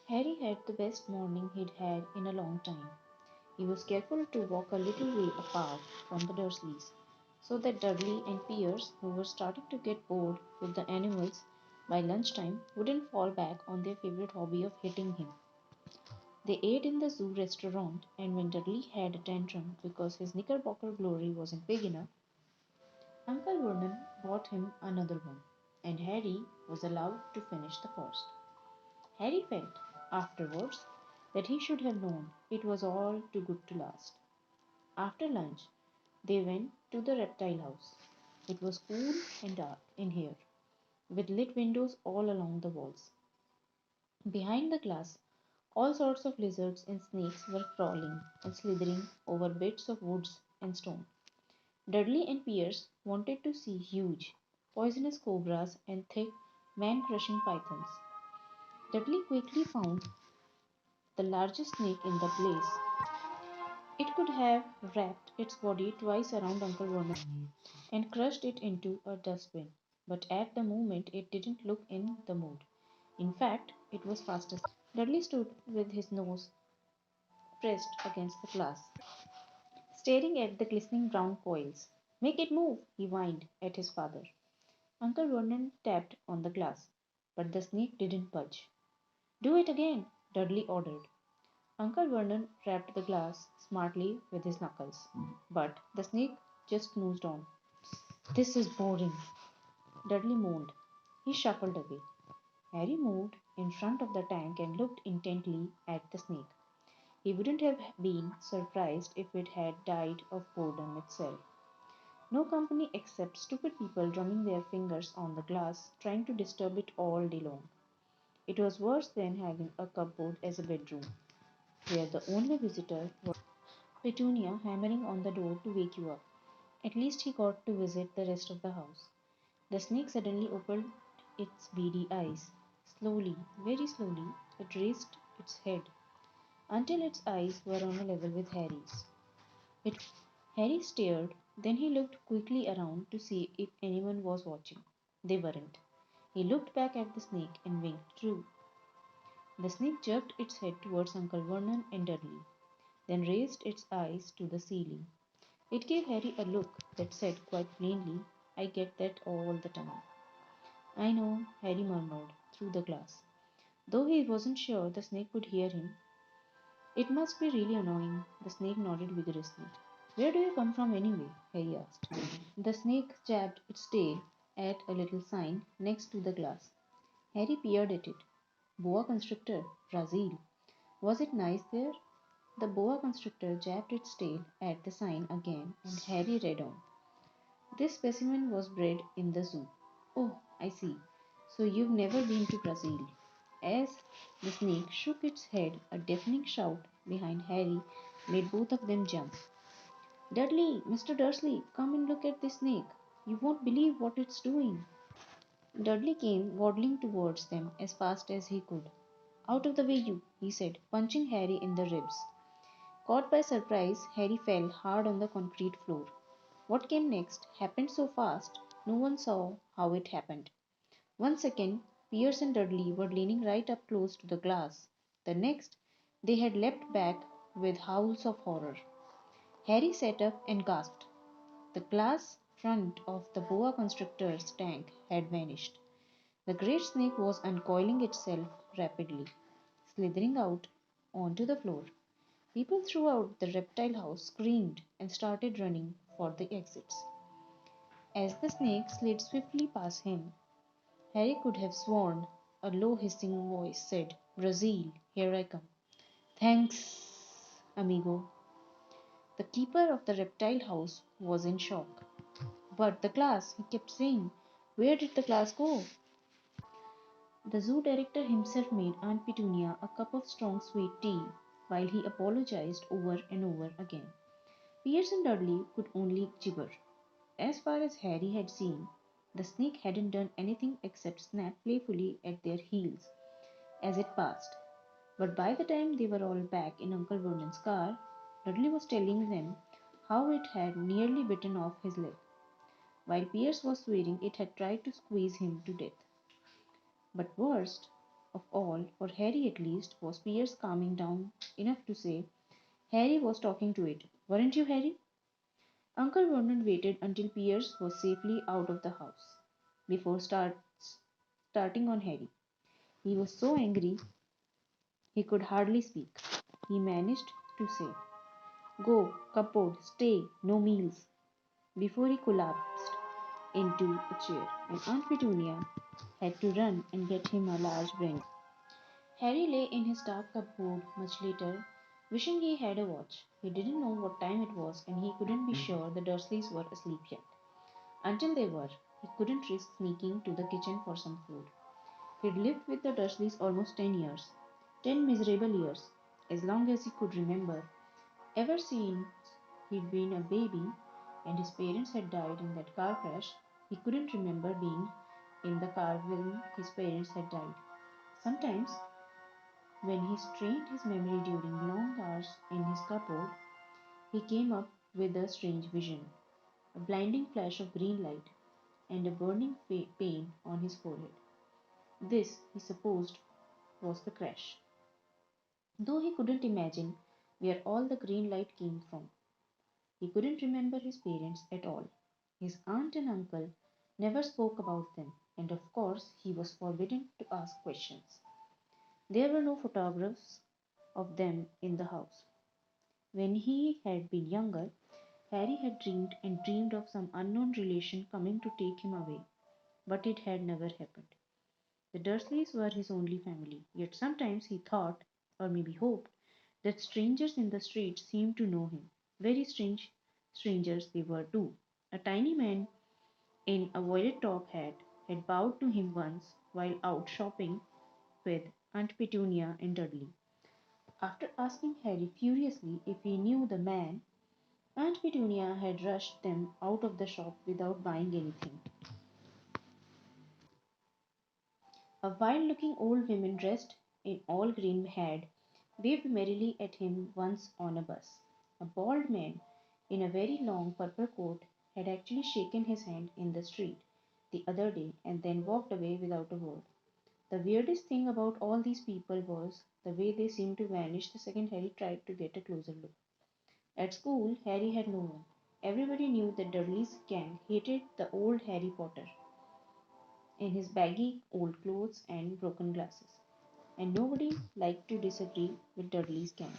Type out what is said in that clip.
Harry had the best morning he'd had in a long time. He was careful to walk a little way apart from the Dursleys, so that Dudley and Pierce, who were starting to get bored with the animals by lunchtime, wouldn't fall back on their favorite hobby of hitting him. They ate in the zoo restaurant, and when Dudley had a tantrum because his Knickerbocker glory wasn't big enough, Uncle Vernon bought him another one, and Harry was allowed to finish the first. Harry felt, afterwards, that he should have known it was all too good to last. After lunch, they went to the reptile house. It was cool and dark in here, with lit windows all along the walls. Behind the glass, all sorts of lizards and snakes were crawling and slithering over bits of woods and stone. Dudley and Pierce wanted to see huge, poisonous cobras and thick, man crushing pythons. Dudley quickly found the largest snake in the place. It could have wrapped its body twice around Uncle Vernon and crushed it into a dustbin, but at the moment it didn't look in the mood. In fact, it was fast asleep. Dudley stood with his nose pressed against the glass, staring at the glistening brown coils. Make it move, he whined at his father. Uncle Vernon tapped on the glass, but the snake didn't budge. Do it again, Dudley ordered. Uncle Vernon rapped the glass smartly with his knuckles, but the snake just nosed on. This is boring, Dudley moaned. He shuffled away. Harry moved in front of the tank and looked intently at the snake. He wouldn't have been surprised if it had died of boredom itself. No company except stupid people drumming their fingers on the glass, trying to disturb it all day long. It was worse than having a cupboard as a bedroom, where the only visitor was Petunia hammering on the door to wake you up. At least he got to visit the rest of the house. The snake suddenly opened its beady eyes. Slowly, very slowly, it raised its head until its eyes were on a level with Harry's. It, Harry stared, then he looked quickly around to see if anyone was watching. They weren't. He looked back at the snake and winked too. The snake jerked its head towards Uncle Vernon and Dudley, then raised its eyes to the ceiling. It gave Harry a look that said quite plainly, I get that all the time. I know, Harry murmured through the glass. Though he wasn't sure the snake could hear him, it must be really annoying. The snake nodded vigorously. Where do you come from anyway? Harry asked. The snake jabbed its tail at a little sign next to the glass. Harry peered at it. Boa constrictor, Brazil. Was it nice there? The boa constrictor jabbed its tail at the sign again, and Harry read on. This specimen was bred in the zoo. Oh, I see. So you've never been to Brazil. As the snake shook its head, a deafening shout behind Harry made both of them jump. Dudley, Mr. Dursley, come and look at this snake. You won't believe what it's doing. Dudley came waddling towards them as fast as he could. Out of the way, you, he said, punching Harry in the ribs. Caught by surprise, Harry fell hard on the concrete floor. What came next happened so fast, no one saw how it happened. 1 second, Pierce and Dudley were leaning right up close to the glass. The next, they had leapt back with howls of horror. Harry sat up and gasped. The glass front of the boa constrictor's tank had vanished. The great snake was uncoiling itself rapidly, slithering out onto the floor. People throughout the reptile house screamed and started running for the exits. As the snake slid swiftly past him, Harry could have sworn a low hissing voice said, Brazil, here I come. Thanks, amigo. The keeper of the reptile house was in shock. But the glass, he kept saying. Where did the glass go? The zoo director himself made Aunt Petunia a cup of strong sweet tea while he apologized over and over again. Pierce and Dudley could only gibber. As far as Harry had seen, the snake hadn't done anything except snap playfully at their heels as it passed. But by the time they were all back in Uncle Vernon's car, Dudley was telling them how it had nearly bitten off his leg, while Pierce was swearing it had tried to squeeze him to death. But worst, of all, for Harry at least, was Pierce calming down enough to say, Harry was talking to it. Weren't you, Harry? Uncle Vernon waited until Pierce was safely out of the house before starting on Harry. He was so angry he could hardly speak. He managed to say, Go, cupboard, stay, no meals, before he collapsed into a chair, and Aunt Petunia had to run and get him a large brandy. Harry lay in his dark cupboard much later, wishing he had a watch. He didn't know what time it was, and he couldn't be sure the Dursleys were asleep yet. Until they were, he couldn't risk sneaking to the kitchen for some food. He'd lived with the Dursleys almost 10 years. 10 miserable years, as long as he could remember. Ever since he'd been a baby and his parents had died in that car crash, he couldn't remember being in the car when his parents had died. Sometimes, when he strained his memory during long hours in his cupboard, he came up with a strange vision, a blinding flash of green light and a burning pain on his forehead. This, he supposed, was the crash, though he couldn't imagine where all the green light came from. He couldn't remember his parents at all. His aunt and uncle never spoke about them, and of course he was forbidden to ask questions. There were no photographs of them in the house. When he had been younger, Harry had dreamed and dreamed of some unknown relation coming to take him away, but it had never happened. The Dursleys were his only family, yet sometimes he thought, or maybe hoped, that strangers in the street seemed to know him. Very strange strangers they were too. A tiny man in a violet top hat had bowed to him once while out shopping with Aunt Petunia and Dudley. After asking Harry furiously if he knew the man, Aunt Petunia had rushed them out of the shop without buying anything. A wild looking old woman dressed in all green had waved merrily at him once on a bus. A bald man in a very long purple coat had actually shaken his hand in the street the other day and then walked away without a word. The weirdest thing about all these people was the way they seemed to vanish the second Harry tried to get a closer look. At school, Harry had no one. Everybody knew that Dudley's gang hated the old Harry Potter in his baggy old clothes and broken glasses, and nobody liked to disagree with Dudley's gang.